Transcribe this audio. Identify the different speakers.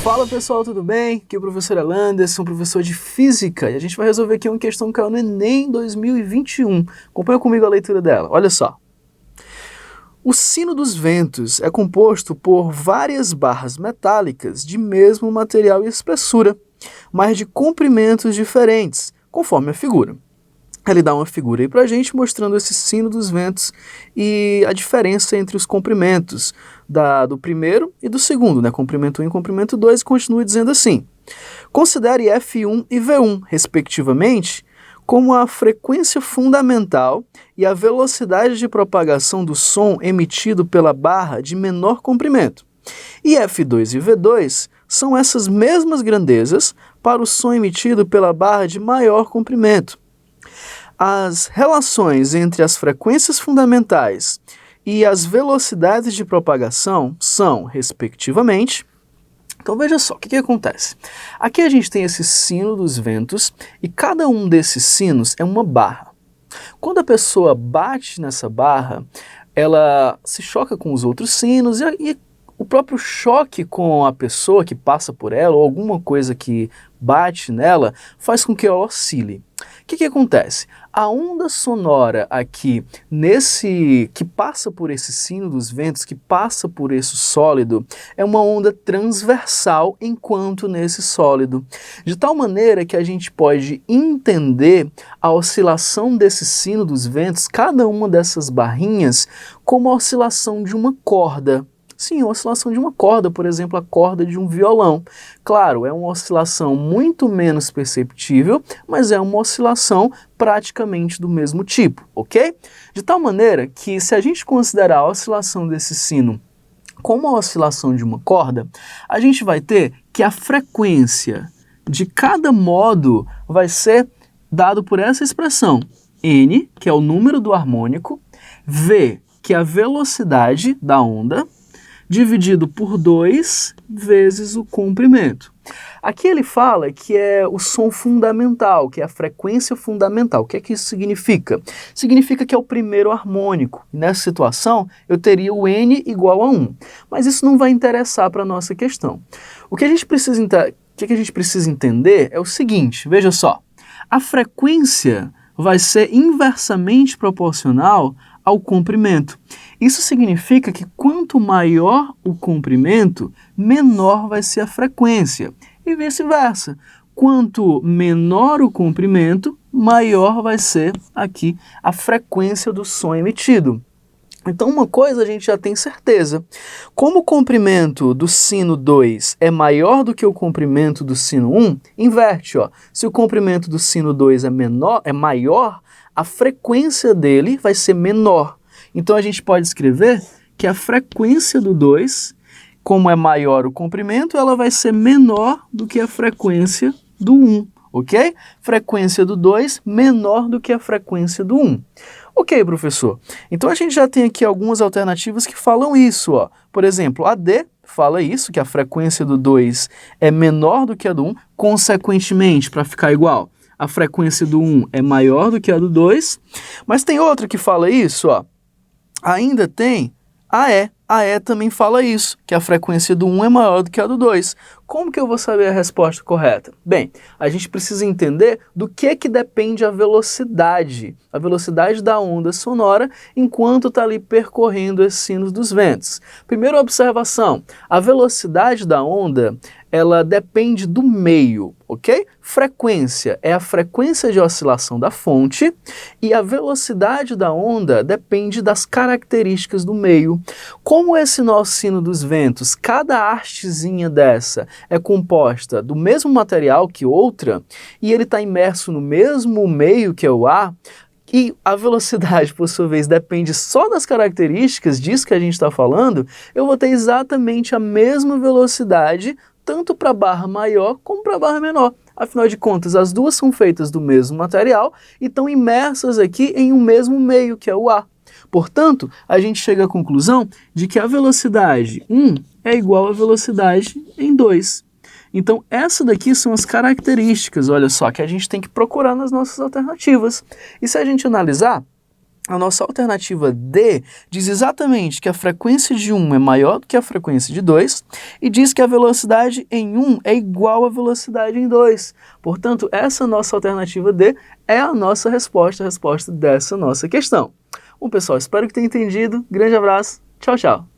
Speaker 1: Fala pessoal, tudo bem? Aqui é o professor Alanderson, professor de Física, e a gente vai resolver aqui uma questão que caiu no Enem 2021. Acompanha comigo a leitura dela, olha só. O sino dos ventos é composto por várias barras metálicas de mesmo material e espessura, mas de comprimentos diferentes, conforme a figura. Ele dá uma figura aí pra gente mostrando esse sino dos ventos e a diferença entre os comprimentos do primeiro e do segundo, né? Comprimento 1 e comprimento 2, e continua dizendo assim: considere F1 e V1, respectivamente, como a frequência fundamental e a velocidade de propagação do som emitido pela barra de menor comprimento. E F2 e V2 são essas mesmas grandezas para o som emitido pela barra de maior comprimento. As relações entre as frequências fundamentais e as velocidades de propagação são, respectivamente... Então veja só, o que acontece? Aqui a gente tem esse sino dos ventos e cada um desses sinos é uma barra. Quando a pessoa bate nessa barra, ela se choca com os outros sinos e o próprio choque com a pessoa que passa por ela ou alguma coisa que bate nela faz com que ela oscile. O que acontece? A onda sonora aqui, que passa por esse sino dos ventos, que passa por esse sólido, é uma onda transversal enquanto nesse sólido. De tal maneira que a gente pode entender a oscilação desse sino dos ventos, cada uma dessas barrinhas, como a oscilação de uma corda. Sim, a oscilação de uma corda, por exemplo, a corda de um violão. Claro, é uma oscilação muito menos perceptível, mas é uma oscilação praticamente do mesmo tipo, ok? De tal maneira que, se a gente considerar a oscilação desse sino como a oscilação de uma corda, a gente vai ter que a frequência de cada modo vai ser dado por essa expressão. N, que é o número do harmônico, V, que é a velocidade da onda, dividido por 2 vezes o comprimento. Aqui ele fala que é o som fundamental, que é a frequência fundamental. O que é que isso significa? Significa que é o primeiro harmônico. Nessa situação, eu teria o N igual a 1. Mas isso não vai interessar para a nossa questão. O que a gente precisa entender é o seguinte, veja só. A frequência vai ser inversamente proporcional ao comprimento. Isso significa que quanto maior o comprimento, menor vai ser a frequência, e vice-versa. Quanto menor o comprimento, maior vai ser aqui a frequência do som emitido. Então uma coisa a gente já tem certeza, como o comprimento do sino 2 é maior do que o comprimento do sino 1, inverte, ó. Se o comprimento do sino 2 é maior, a frequência dele vai ser menor. Então a gente pode escrever que a frequência do 2, como é maior o comprimento, ela vai ser menor do que a frequência do 1, ok? Frequência do 2 menor do que a frequência do 1. Ok, professor. Então a gente já tem aqui algumas alternativas que falam isso, ó. Por exemplo, a D fala isso, que a frequência do 2 é menor do que a do 1, consequentemente, para ficar igual, a frequência do 1 é maior do que a do 2, mas tem outra que fala isso, ó. Ainda tem a E. A E também fala isso, que a frequência do 1 é maior do que a do 2. Como que eu vou saber a resposta correta? Bem, a gente precisa entender do que depende a velocidade da onda sonora enquanto está ali percorrendo esses sinos dos ventos. Primeira observação, a velocidade da onda, ela depende do meio, ok? Frequência é a frequência de oscilação da fonte e a velocidade da onda depende das características do meio. Como esse nosso sino dos ventos, cada hastezinha dessa é composta do mesmo material que outra e ele está imerso no mesmo meio que é o ar, e a velocidade, por sua vez, depende só das características disso que a gente está falando, eu vou ter exatamente a mesma velocidade tanto para a barra maior como para a barra menor. Afinal de contas, as duas são feitas do mesmo material e estão imersas aqui em um mesmo meio, que é o ar. Portanto, a gente chega à conclusão de que a velocidade 1 é igual à velocidade em 2. Então, essas daqui são as características, olha só, que a gente tem que procurar nas nossas alternativas. E se a gente analisar, A nossa alternativa D diz exatamente que a frequência de 1 é maior do que a frequência de 2 e diz que a velocidade em 1 é igual à velocidade em 2. Portanto, essa nossa alternativa D é a nossa resposta, a resposta dessa nossa questão. Bom, pessoal, espero que tenham entendido. Grande abraço. Tchau, tchau.